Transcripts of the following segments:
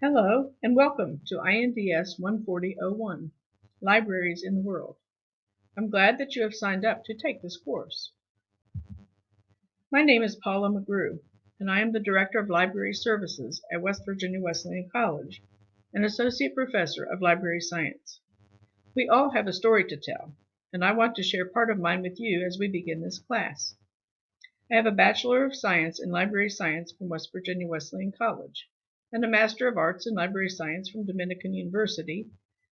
Hello and welcome to INDS 14001, Libraries in the World. I'm glad that you have signed up to take this course. My name is Paula McGrew, and I am the Director of Library Services at West Virginia Wesleyan College, an Associate Professor of Library Science. We all have a story to tell, and I want to share part of mine with you as we begin this class. I have a Bachelor of Science in Library Science from West Virginia Wesleyan College, and a Master of Arts in Library Science from Dominican University,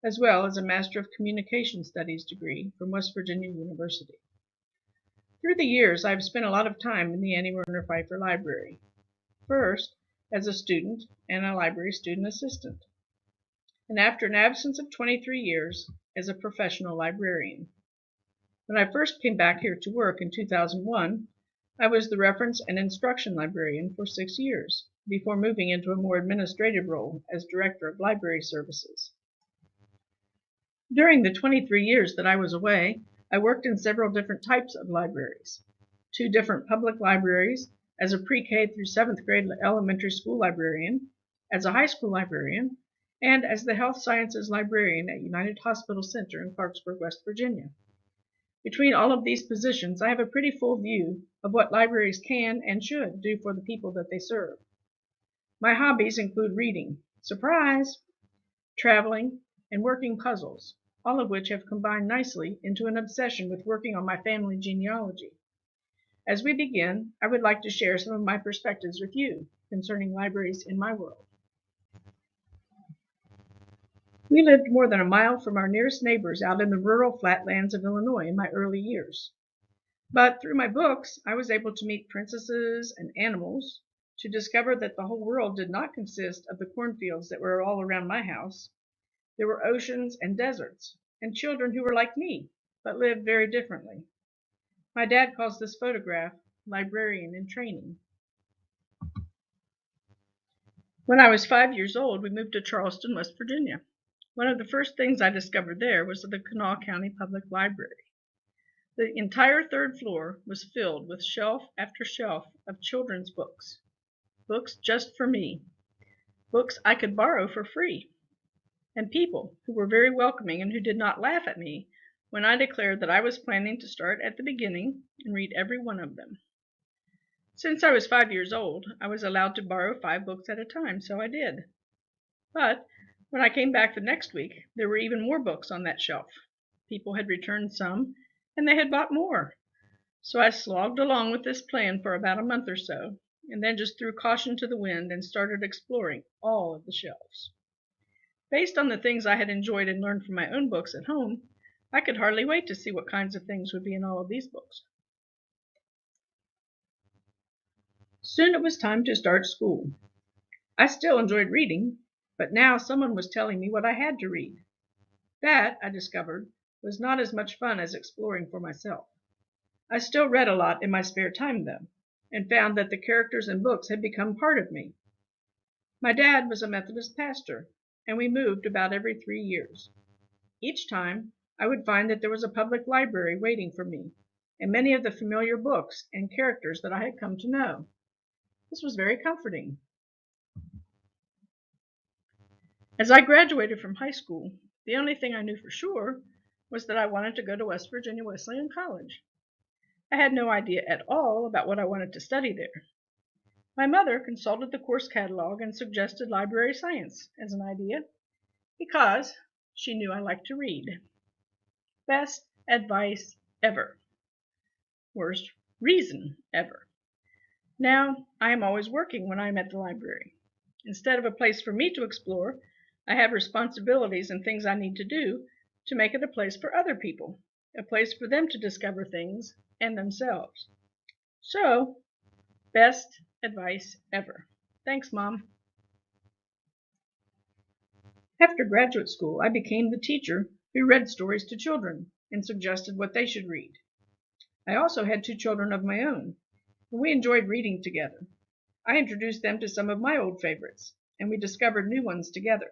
as well as a Master of Communication Studies degree from West Virginia University. Through the years, I've spent a lot of time in the Annie Werner Pfeiffer Library, first as a student and a library student assistant, and after an absence of 23 years as a professional librarian. When I first came back here to work in 2001, I was the reference and instruction librarian for 6 years, before moving into a more administrative role as Director of Library Services. During the 23 years that I was away, I worked in several different types of libraries. 2 different public libraries as a pre-K through 7th grade elementary school librarian, as a high school librarian, and as the health sciences librarian at United Hospital Center in Clarksburg, West Virginia. Between all of these positions, I have a pretty full view of what libraries can and should do for the people that they serve. My hobbies include reading, surprise, traveling, and working puzzles, all of which have combined nicely into an obsession with working on my family genealogy. As we begin, I would like to share some of my perspectives with you concerning libraries in my world. We lived more than a mile from our nearest neighbors out in the rural flatlands of Illinois in my early years. But through my books, I was able to meet princesses and animals, to discover that the whole world did not consist of the cornfields that were all around my house. There were oceans and deserts, and children who were like me, but lived very differently. My dad calls this photograph Librarian in Training. When I was 5 years old, we moved to Charleston, West Virginia. One of the first things I discovered there was the Kanawha County Public Library. The entire 3rd floor was filled with shelf after shelf of children's books. Books just for me. Books I could borrow for free. And people who were very welcoming and who did not laugh at me when I declared that I was planning to start at the beginning and read every one of them. Since I was 5 years old, I was allowed to borrow 5 books at a time, so I did. But when I came back the next week, there were even more books on that shelf. People had returned some, and they had bought more. So I slogged along with this plan for about a month or so, and then just threw caution to the wind and started exploring all of the shelves. Based on the things I had enjoyed and learned from my own books at home, I could hardly wait to see what kinds of things would be in all of these books. Soon it was time to start school. I still enjoyed reading, but now someone was telling me what I had to read. That, I discovered, was not as much fun as exploring for myself. I still read a lot in my spare time, though, and found that the characters in books had become part of me. My dad was a Methodist pastor, and we moved about every 3 years. Each time, I would find that there was a public library waiting for me, and many of the familiar books and characters that I had come to know. This was very comforting. As I graduated from high school, the only thing I knew for sure was that I wanted to go to West Virginia Wesleyan College. I had no idea at all about what I wanted to study there. My mother consulted the course catalog and suggested library science as an idea because she knew I liked to read. Best advice ever. Worst reason ever. Now, I am always working when I am at the library. Instead of a place for me to explore, I have responsibilities and things I need to do to make it a place for other people, a place for them to discover things and themselves. So, best advice ever. Thanks, Mom. After graduate school, I became the teacher who read stories to children and suggested what they should read. I also had 2 children of my own, and we enjoyed reading together. I introduced them to some of my old favorites, and we discovered new ones together.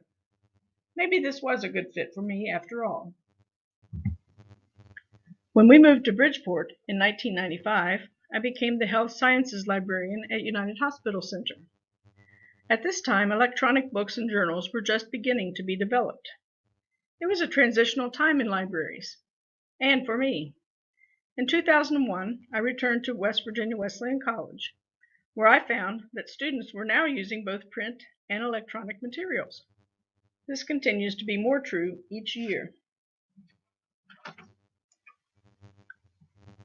Maybe this was a good fit for me after all. When we moved to Bridgeport in 1995, I became the health sciences librarian at United Hospital Center. At this time, electronic books and journals were just beginning to be developed. It was a transitional time in libraries, and for me. In 2001, I returned to West Virginia Wesleyan College, where I found that students were now using both print and electronic materials. This continues to be more true each year.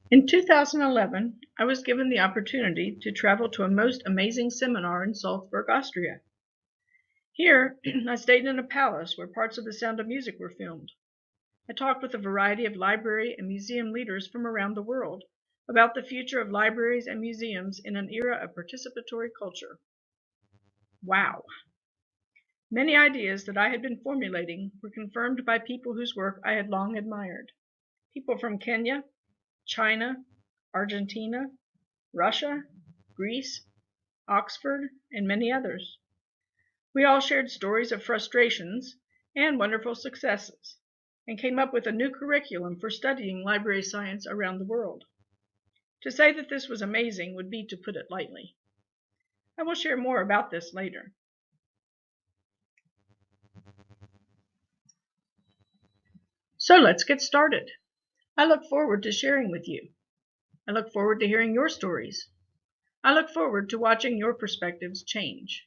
In 2011, I was given the opportunity to travel to a most amazing seminar in Salzburg, Austria. Here, I stayed in a palace where parts of The Sound of Music were filmed. I talked with a variety of library and museum leaders from around the world about the future of libraries and museums in an era of participatory culture. Wow! Many ideas that I had been formulating were confirmed by people whose work I had long admired. People from Kenya, China, Argentina, Russia, Greece, Oxford, and many others. We all shared stories of frustrations and wonderful successes, and came up with a new curriculum for studying library science around the world. To say that this was amazing would be to put it lightly. I will share more about this later. So let's get started. I look forward to sharing with you. I look forward to hearing your stories. I look forward to watching your perspectives change.